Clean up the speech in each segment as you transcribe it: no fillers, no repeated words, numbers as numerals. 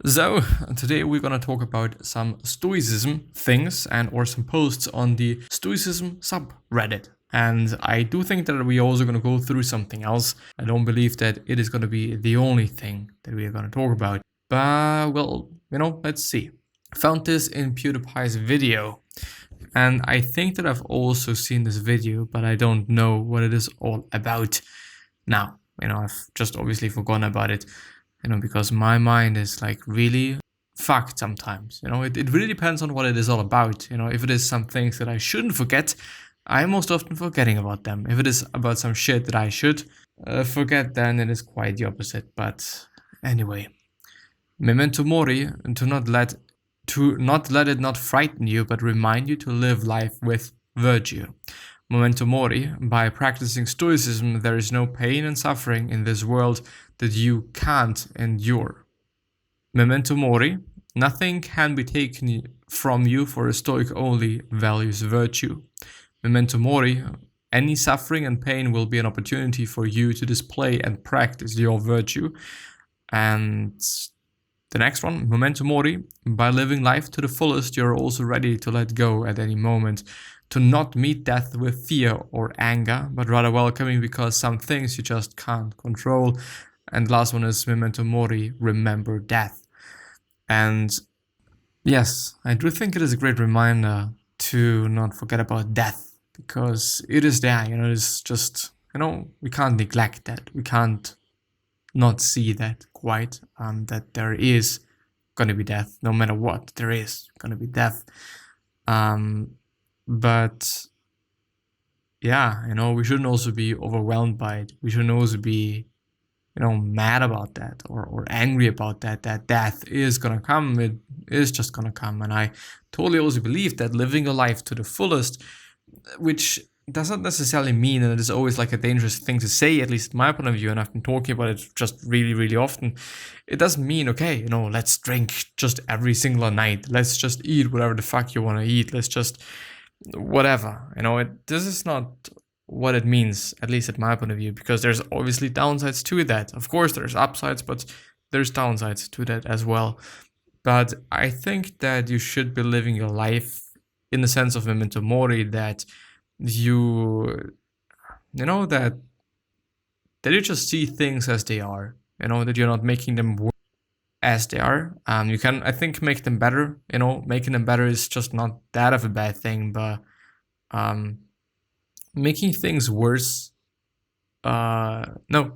So today we're gonna talk about some Stoicism things and or some posts on the Stoicism subreddit. And I do think that we're also gonna go through something else. I don't believe that it is gonna be the only thing that we are gonna talk about. But well, let's see. Found this in PewDiePie's video. And I think that I've also seen this video, but I don't know what it is all about. Now, I've just obviously forgotten about it. Because my mind is like really fucked sometimes. It really depends on what it is all about. If it is some things that I shouldn't forget, I'm most often forgetting about them. If it is about some shit that I should forget, then it is quite the opposite. But anyway, memento mori, and to not let it not frighten you, but remind you to live life with virtue. Memento mori, by practicing Stoicism, there is no pain and suffering in this world that you can't endure. Memento mori, nothing can be taken from you, for a Stoic only values virtue. Memento mori, any suffering and pain will be an opportunity for you to display and practice your virtue. And the next one, memento mori, by living life to the fullest, you're also ready to let go at any moment, to not meet death with fear or anger, but rather welcoming because some things you just can't control. And the last one is memento mori, remember death. And yes, I do think it is a great reminder to not forget about death, because it is there, it's just, we can't neglect that. We can't not see that quite, that there is going to be death. No matter what, there is going to be death. But yeah, we shouldn't also be overwhelmed by it. We shouldn't also be, mad about that or angry about that death is gonna come. It is just gonna come. And I totally also believe that living a life to the fullest, which doesn't necessarily mean, and it is always like a dangerous thing to say, at least in my point of view, and I've been talking about it just really, really often. It doesn't mean, okay, let's drink just every single night. Let's just eat whatever the fuck you want to eat. Let's just whatever. This is not what it means, at least at my point of view, because there's obviously downsides to that. Of course, there's upsides, but there's downsides to that as well. But I think that you should be living your life in the sense of memento mori, that you that you just see things as they are, that you're not making them worse as they are. You can, I think, make them better. Making them better is just not that of a bad thing, but making things worse, no,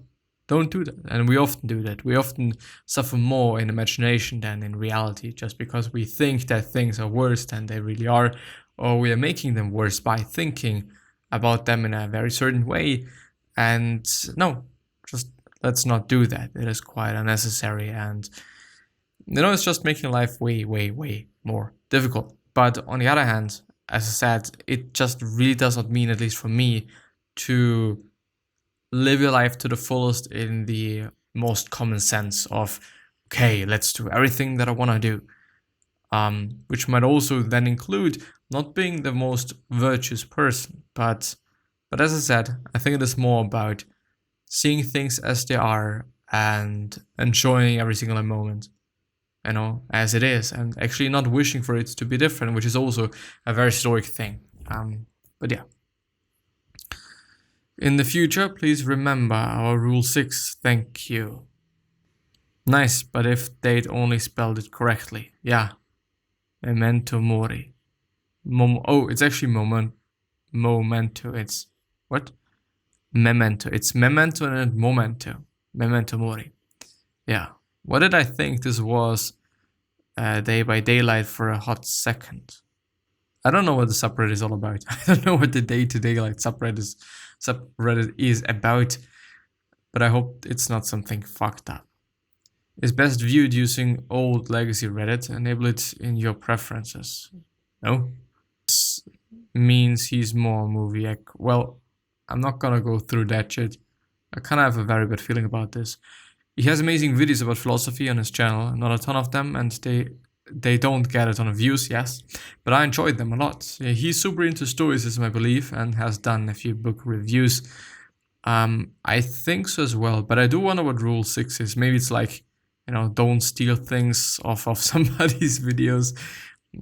don't do that. And we often do that. We often suffer more in imagination than in reality, just because we think that things are worse than they really are, or we are making them worse by thinking about them in a very certain way. And no, just let's not do that. It is quite unnecessary, and it's just making life way, way, way more difficult. But on the other hand, as I said, it just really does not mean, at least for me, to live your life to the fullest in the most common sense of, okay, let's do everything that I want to do. Which might also then include not being the most virtuous person. But as I said, I think it is more about seeing things as they are and enjoying every single moment, as it is, and actually not wishing for it to be different, which is also a very Stoic thing. But yeah. In the future, please remember our Rule 6. Thank you. Nice, but if they'd only spelled it correctly. Yeah. Memento mori. It's actually momento. It's what? Memento. It's memento and momento. Memento mori. Yeah. What did I think this was? Day by daylight for a hot second. I don't know what the subreddit is all about. I don't know what the day to daylight subreddit is about, but I hope it's not something fucked up. Is best viewed using old legacy Reddit. Enable it in your preferences. No? This means he's more movie. Well, I'm not gonna go through that shit. I kind of have a very bad feeling about this. He has amazing videos about philosophy on his channel, not a ton of them, and they don't get a ton of views, yes, but I enjoyed them a lot. He's super into Stoicism, I believe, and has done a few book reviews. I think so as well, but I do wonder what Rule 6 is. Maybe it's like don't steal things off of somebody's videos.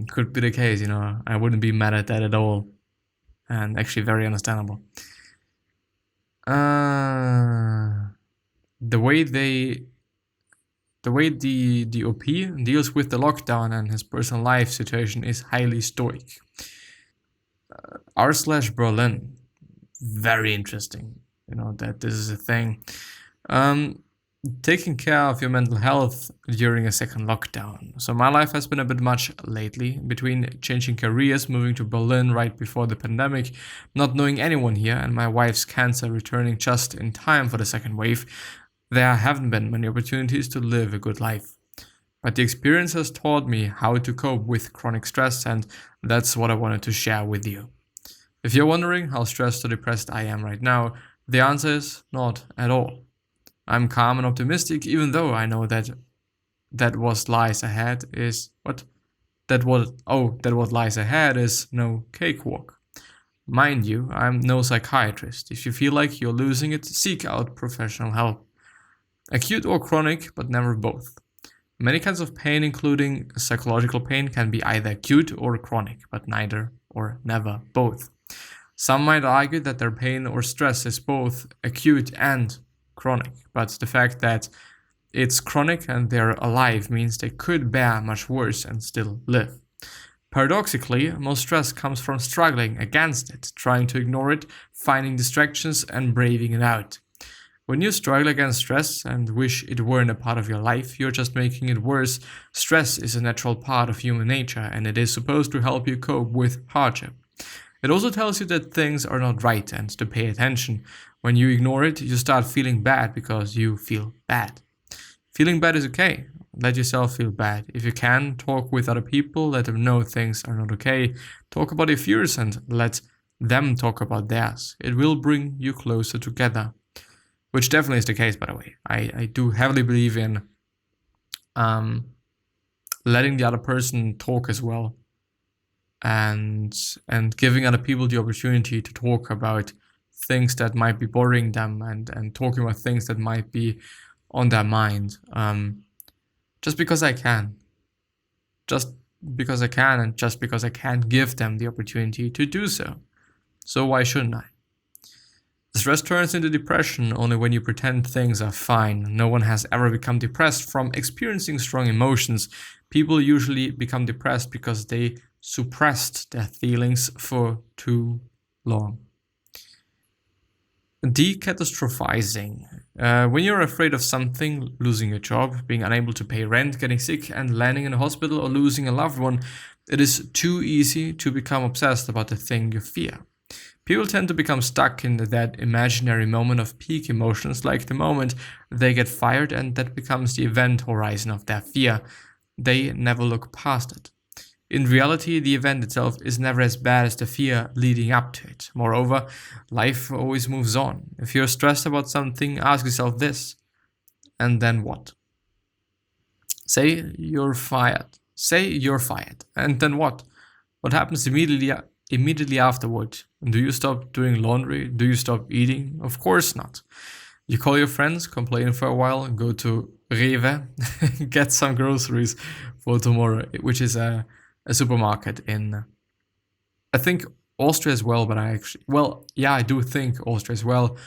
Could be the case, I wouldn't be mad at that at all. And actually very understandable. The way the OP deals with the lockdown and his personal life situation is highly stoic. r/Berlin, very interesting, that this is a thing. Taking care of your mental health during a second lockdown. So my life has been a bit much lately, between changing careers, moving to Berlin right before the pandemic, not knowing anyone here, and my wife's cancer returning just in time for the second wave. There haven't been many opportunities to live a good life. But the experience has taught me how to cope with chronic stress, and that's what I wanted to share with you. If you're wondering how stressed or depressed I am right now, the answer is not at all. I'm calm and optimistic, even though I know that what lies ahead is no cakewalk. Mind you, I'm no psychiatrist. If you feel like you're losing it, seek out professional help. Acute or chronic, but never both. Many kinds of pain, including psychological pain, can be either acute or chronic, but neither or never both. Some might argue that their pain or stress is both acute and chronic, but the fact that it's chronic and they're alive means they could bear much worse and still live. Paradoxically, most stress comes from struggling against it, trying to ignore it, finding distractions and braving it out. When you struggle against stress and wish it weren't a part of your life, you're just making it worse. Stress is a natural part of human nature, and it is supposed to help you cope with hardship. It also tells you that things are not right and to pay attention. When you ignore it, you start feeling bad because you feel bad. Feeling bad is okay. Let yourself feel bad. If you can, talk with other people, let them know things are not okay. Talk about your fears and let them talk about theirs. It will bring you closer together. Which definitely is the case, by the way. I do heavily believe in letting the other person talk as well. And giving other people the opportunity to talk about things that might be bothering them and talking about things that might be on their mind. Just because I can. Just because I can and just because I can't give them the opportunity to do so. So why shouldn't I? Stress turns into depression only when you pretend things are fine. No one has ever become depressed from experiencing strong emotions. People usually become depressed because they suppressed their feelings for too long. Decatastrophizing. When you're afraid of something, losing a job, being unable to pay rent, getting sick and landing in a hospital or losing a loved one, it is too easy to become obsessed about the thing you fear. People tend to become stuck in that imaginary moment of peak emotions, like the moment they get fired, and that becomes the event horizon of their fear. They never look past it. In reality, the event itself is never as bad as the fear leading up to it. Moreover, life always moves on. If you're stressed about something, ask yourself this, and then what? Say you're fired. And then what? What happens immediately afterward? Do you stop doing laundry? Do you stop eating? Of course not. You call your friends, complain for a while, go to Rewe, get some groceries for tomorrow, which is a supermarket in, I think, Austria as well, but I do think Austria as well,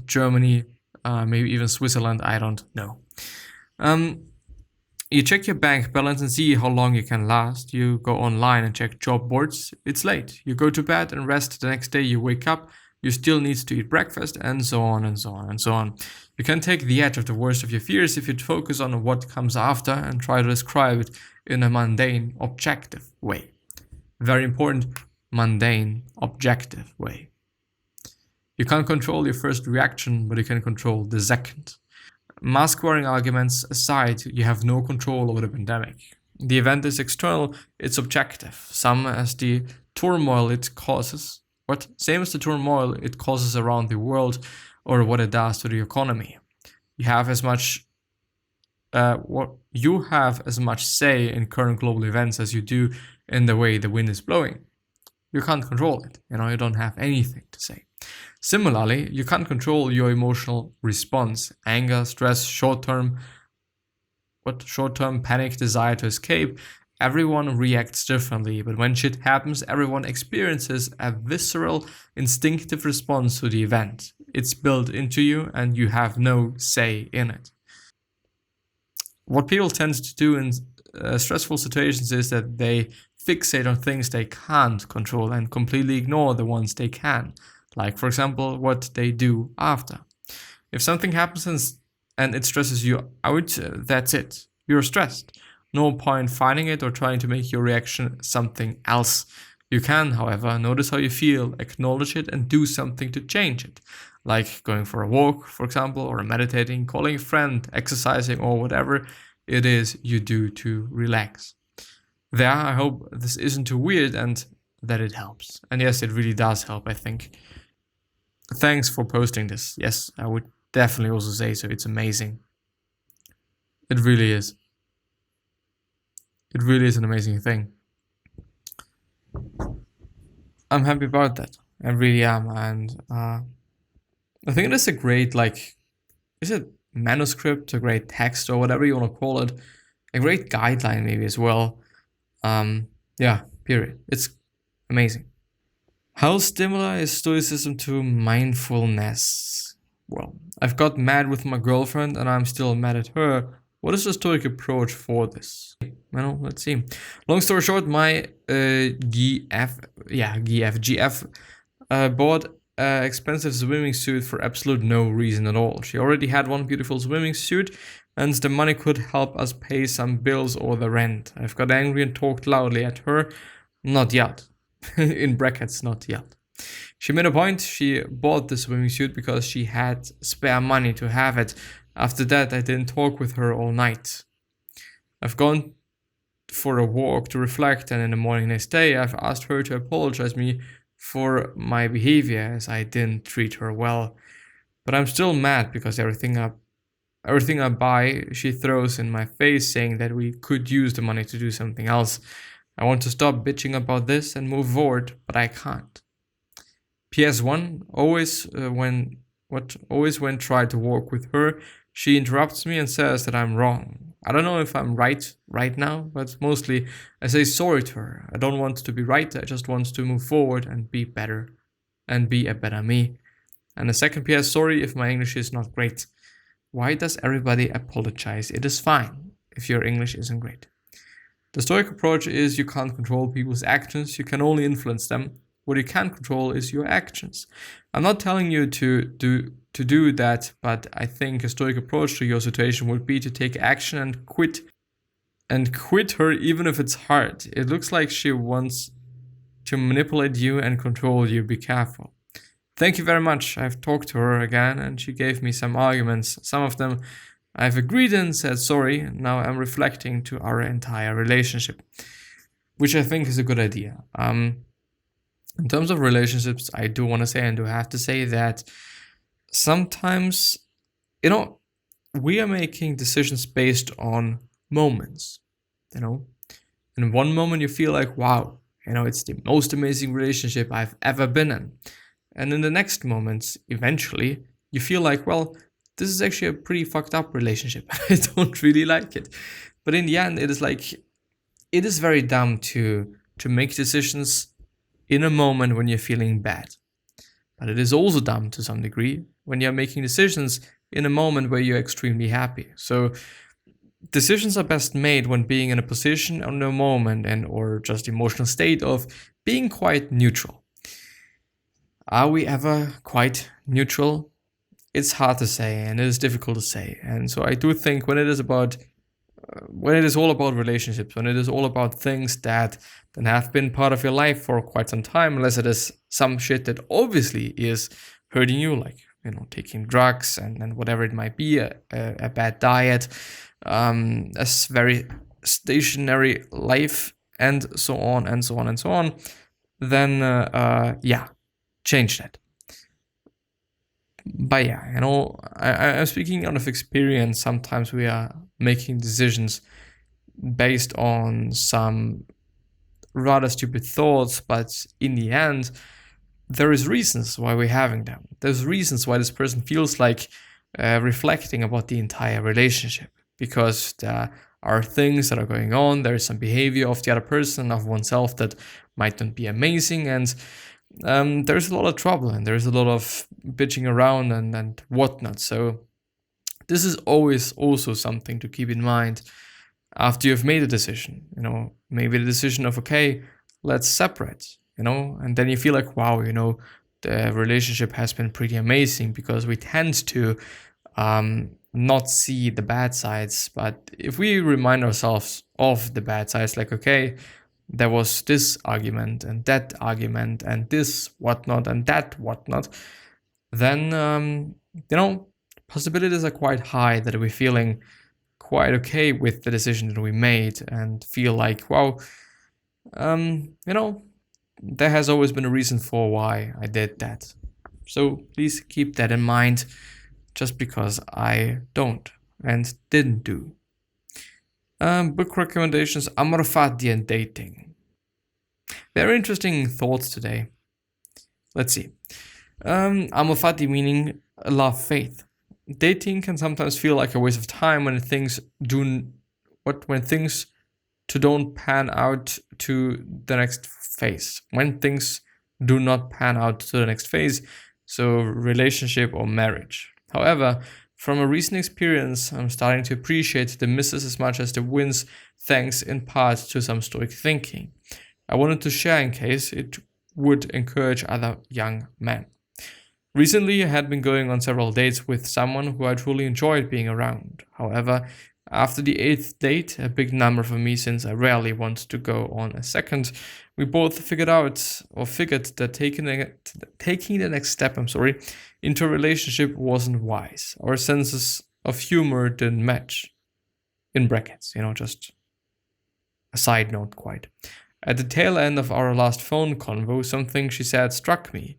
Germany, maybe even Switzerland, I don't know. You check your bank balance and see how long you can last. You go online and check job boards. It's late. You go to bed and rest. The next day you wake up. You still need to eat breakfast, and so on and so on and so on. You can take the edge of the worst of your fears if you focus on what comes after and try to describe it in a mundane, objective way. Very important, mundane, objective way. You can't control your first reaction, but you can control the second. Mask-wearing arguments aside, you have no control over the pandemic. The event is external, it's objective. Same as the turmoil it causes around the world, or what it does to the economy. You have as much say in current global events as you do in the way the wind is blowing. You can't control it. You don't have anything to say. Similarly, you can't control your emotional response. Anger, stress, short-term short-term panic, desire to escape, everyone reacts differently, but when shit happens, everyone experiences a visceral, instinctive response to the event. It's built into you and you have no say in it. What people tend to do in stressful situations is that they fixate on things they can't control and completely ignore the ones they can. Like, for example, what they do after. If something happens and it stresses you out, that's it. You're stressed. No point fighting it or trying to make your reaction something else. You can, however, notice how you feel, acknowledge it, and do something to change it. Like going for a walk, for example, or meditating, calling a friend, exercising, or whatever it is you do to relax. There, I hope this isn't too weird and that it helps. And yes, it really does help, I think. Thanks for posting this. Yes, I would definitely also say so. It's amazing. It really is. It really is an amazing thing. I'm happy about that. I really am. And I think it is a great, is it manuscript, a great text, or whatever you want to call it? A great guideline maybe as well. Yeah, period. It's amazing. How similar is Stoicism to mindfulness? Well, I've got mad with my girlfriend and I'm still mad at her. What is the Stoic approach for this? Well, let's see. Long story short, my GF bought an expensive swimming suit for absolute no reason at all. She already had one beautiful swimming suit and the money could help us pay some bills or the rent. I've got angry and talked loudly at her. Not yet. In brackets, not yet. She made a point. She bought the swimming suit because she had spare money to have it. After that, I didn't talk with her all night. I've gone for a walk to reflect, and in the morning next day, I've asked her to apologize me for my behavior as I didn't treat her well. But I'm still mad because everything I buy, she throws in my face saying that we could use the money to do something else. I want to stop bitching about this and move forward, but I can't. PS1, always when try to walk with her, she interrupts me and says that I'm wrong. I don't know if I'm right now, but mostly I say sorry to her. I don't want to be right, I just want to move forward and be better, and be a better me. And the second PS, sorry if my English is not great. Why does everybody apologize? It is fine if your English isn't great. The Stoic approach is you can't control people's actions, you can only influence them. What you can control is your actions. I'm not telling you to do that, but I think a Stoic approach to your situation would be to take action and quit her even if it's hard. It looks like she wants to manipulate you and control you. Be careful. Thank you very much. I've talked to her again and she gave me some arguments. Some of them I've agreed and said sorry. Now I'm reflecting to our entire relationship, which I think is a good idea. In terms of relationships, I do want to say and do have to say that sometimes, we are making decisions based on moments, In one moment you feel like, wow, it's the most amazing relationship I've ever been in. And in the next moment, eventually, you feel like, well, this is actually a pretty fucked up relationship. I don't really like it. But in the end, it is very dumb to make decisions in a moment when you're feeling bad. But it is also dumb to some degree when you're making decisions in a moment where you're extremely happy. So decisions are best made when being in a position or in a moment or just emotional state of being quite neutral. Are we ever quite neutral? It's hard to say and it is difficult to say. And so I do think when it is all about relationships, when it is all about things that have been part of your life for quite some time, unless it is some shit that obviously is hurting you, like, taking drugs and whatever it might be, a bad diet, a very stationary life, and so on and so on and so on, then change that. But yeah, I'm speaking out of experience. Sometimes we are making decisions based on some rather stupid thoughts, but in the end, there is reasons why we're having them. There's reasons why this person feels like reflecting about the entire relationship. because there are things that are going on. There is some behavior of the other person, of oneself, that might not be amazing, and there's a lot of trouble, and there's a lot of bitching around and whatnot. So this is always also something to keep in mind after you've made a decision. Maybe the decision of, okay, let's separate, and then you feel like, wow, the relationship has been pretty amazing, because we tend to not see the bad sides. But if we remind ourselves of the bad sides, like, okay, there was this argument and that argument and this whatnot and that whatnot, then, possibilities are quite high that we're feeling quite okay with the decision that we made, and feel like, wow, there has always been a reason for why I did that. So please keep that in mind, just because I don't and didn't do. Book recommendations, Amor Fati and dating. Very interesting thoughts today. Let's see. Amor Fati meaning love faith. Dating can sometimes feel like a waste of time when things don't pan out to the next phase. When things do not pan out to the next phase, so relationship or marriage. However, from a recent experience, I'm starting to appreciate the misses as much as the wins, thanks in part to some Stoic thinking. I wanted to share in case it would encourage other young men. Recently, I had been going on several dates with someone who I truly enjoyed being around. However, after the 8th date, a big number for me since I rarely want to go on a second, we both figured that taking the next step, into a relationship wasn't wise. Our senses of humor didn't match. In brackets, just a side note quite. At the tail end of our last phone convo, something she said struck me.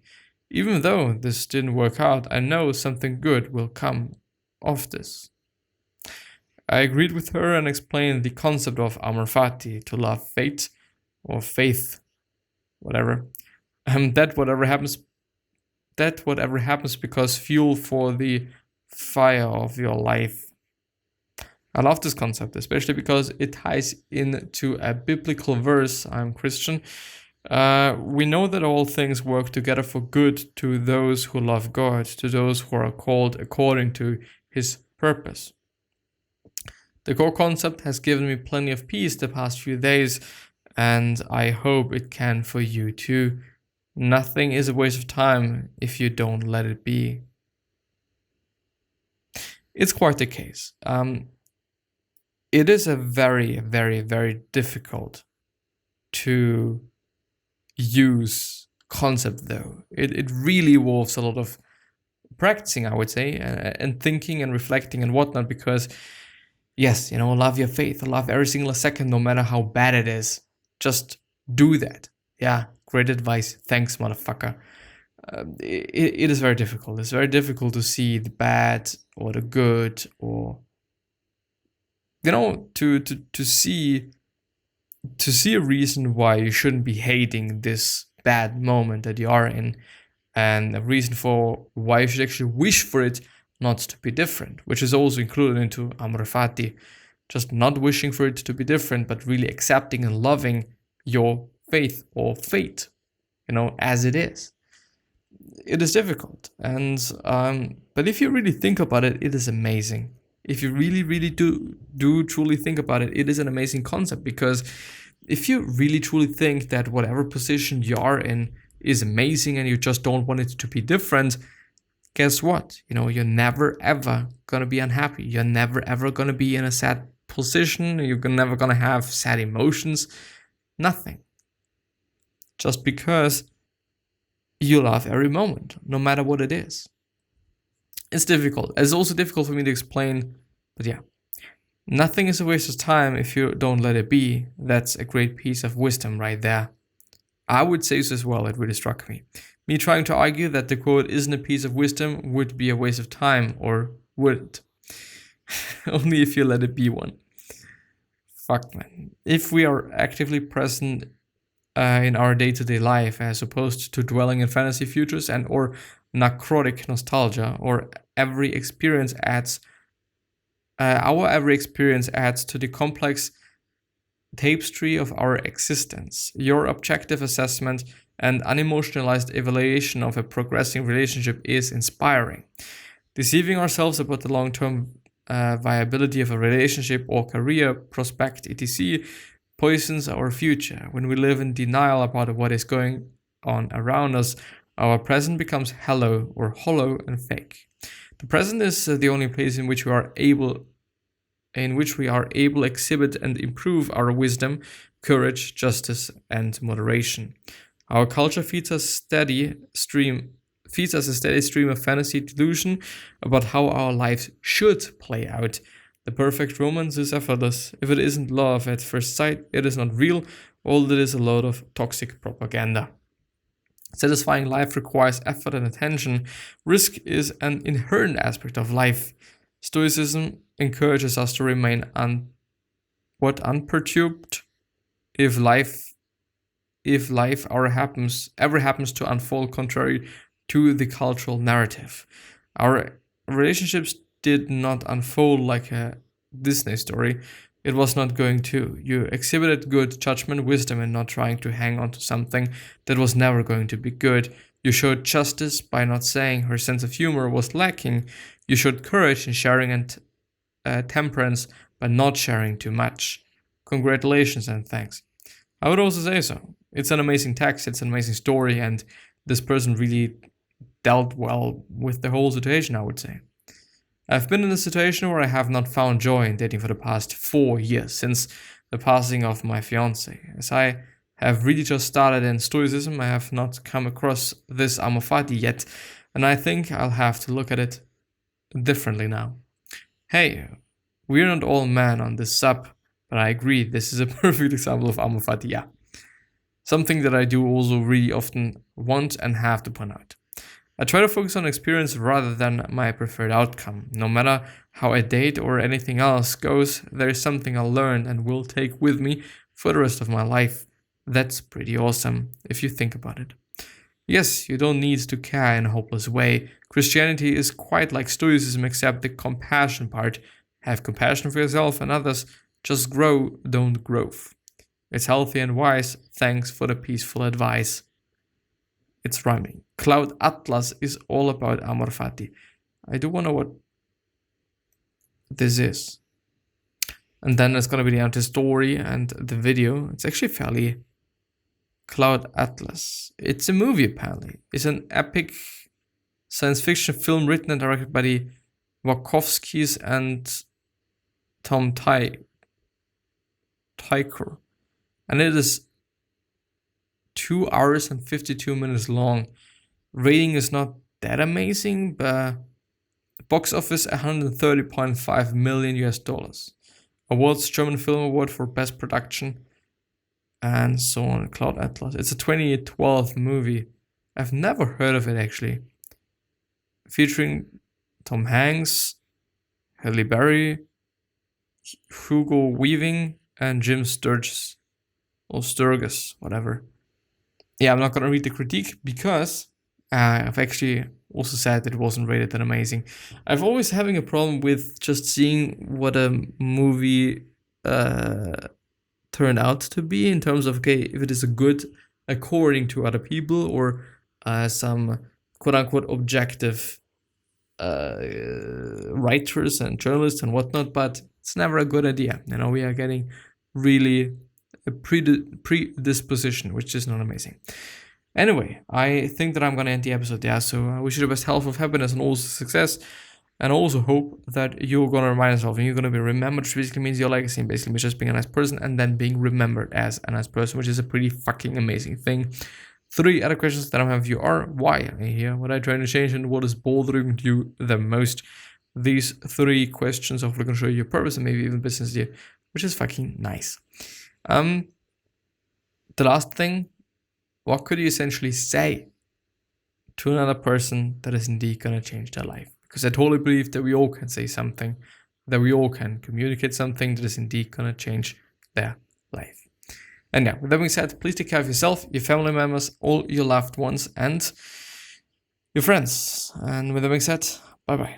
Even though this didn't work out, I know something good will come of this. I agreed with her and explained the concept of amor fati, to love fate, or faith, whatever. That whatever happens because fuel for the fire of your life. I love this concept, especially because it ties into a biblical verse. I'm Christian. We know that all things work together for good to those who love God, to those who are called according to His purpose. The core concept has given me plenty of peace the past few days, and I hope it can for you too. Nothing is a waste of time if you don't let it be. It's quite the case. It is a very, very, very difficult to use concept, though. It really involves a lot of practicing, I would say, and thinking and reflecting and whatnot, because yes, love your faith, love every single second, no matter how bad it is. Just do that. Yeah, great advice. Thanks, motherfucker. It is very difficult. It's very difficult to see the bad or the good, or to see a reason why you shouldn't be hating this bad moment that you are in, and a reason for why you should actually wish for it not to be different, which is also included into amor fati. Just not wishing for it to be different, but really accepting and loving your faith or fate, as it is. It is difficult, and but if you really think about it, it is amazing. If you really, really do truly think about it, it is an amazing concept, because if you really truly think that whatever position you are in is amazing and you just don't want it to be different, guess what? You're never ever gonna be unhappy. You're never ever gonna be in a sad position. You're never gonna have sad emotions. Nothing. Just because you love every moment, no matter what it is. It's difficult. It's also difficult for me to explain, but yeah. Nothing is a waste of time if you don't let it be. That's a great piece of wisdom right there. I would say so as well. It really struck me. Me trying to argue that the quote isn't a piece of wisdom would be a waste of time, or wouldn't. Only if you let it be one. Fuck, man. If we are actively present in our day-to-day life, as opposed to dwelling in fantasy futures and or necrotic nostalgia, or every experience adds Our every experience adds to the complex tapestry of our existence. Your objective assessment and unemotionalized evaluation of a progressing relationship is inspiring. Deceiving ourselves about the long-term viability of a relationship or career prospect, etc., poisons our future. When we live in denial about what is going on around us, our present becomes hollow and fake. The present is the only place in which we are able to exhibit and improve our wisdom, courage, justice, and moderation. Our culture feeds us a steady stream of fantasy delusion about how our lives should play out. The perfect romance is effortless. If it isn't love at first sight, it is not real. All it is a load of toxic propaganda. Satisfying life requires effort and attention. Risk is an inherent aspect of life. Stoicism encourages us to remain unperturbed if life ever happens to unfold contrary to the cultural narrative. Our relationships did not unfold like a Disney story. It was not going to. You exhibited good judgment, wisdom, and not trying to hang on to something that was never going to be good. You showed justice by not saying her sense of humor was lacking. You showed courage in sharing and temperance by not sharing too much. Congratulations and thanks. I would also say so. It's an amazing text, it's an amazing story, and this person really dealt well with the whole situation, I would say. I've been in a situation where I have not found joy in dating for the past 4 years, since the passing of my fiance. As I have really just started in Stoicism, I have not come across this amor fati yet, and I think I'll have to look at it differently now. Hey, we're not all men on this sub, but I agree, this is a perfect example of amor fati, yeah. Something that I do also really often want and have to point out. I try to focus on experience rather than my preferred outcome. No matter how a date or anything else goes, there is something I'll learn and will take with me for the rest of my life. That's pretty awesome, if you think about it. Yes, you don't need to care in a hopeless way. Christianity is quite like Stoicism, except the compassion part. Have compassion for yourself and others. Just grow, don't growth. It's healthy and wise. Thanks for the peaceful advice. It's rhyming. Cloud Atlas is all about amor fati. I do wonder what this is. And then there's going to be the story and the video. It's actually fairly Cloud Atlas. It's a movie, apparently. It's an epic science fiction film written and directed by the Wachowskis and Tom Tykwer. And it is 2 hours and 52 minutes long. Rating is not that amazing, but box office $130.5 million US dollars. Awards: German Film Award for Best Production, and so on. Cloud Atlas. It's a 2012 movie. I've never heard of it actually. Featuring Tom Hanks, Halle Berry, Hugo Weaving, and Jim Sturgis. Or Sturgis, whatever. Yeah, I'm not going to read the critique because I've actually also said that it wasn't rated that amazing. I've always having a problem with just seeing what a movie turned out to be in terms of, okay, if it is a good according to other people or some quote-unquote objective writers and journalists and whatnot, but it's never a good idea. You know, we are getting really a predisposition, which is not amazing. Anyway, I think that I'm going to end the episode there. So I wish you the best health, of happiness, and also success. And also hope that you're going to remind yourself and you're going to be remembered, which basically means your legacy, basically means just being a nice person and then being remembered as a nice person, which is a pretty fucking amazing thing. 3 other questions that I have for you are: why are you here? What are you trying to change? And what is bothering you the most? These 3 questions hopefully going to show you your purpose and maybe even business idea, which is fucking nice. The last thing, what could you essentially say to another person that is indeed going to change their life? Because I totally believe that we all can say something, that we all can communicate something that is indeed going to change their life. And yeah, with that being said, please take care of yourself, your family members, all your loved ones, and your friends. And with that being said, bye-bye.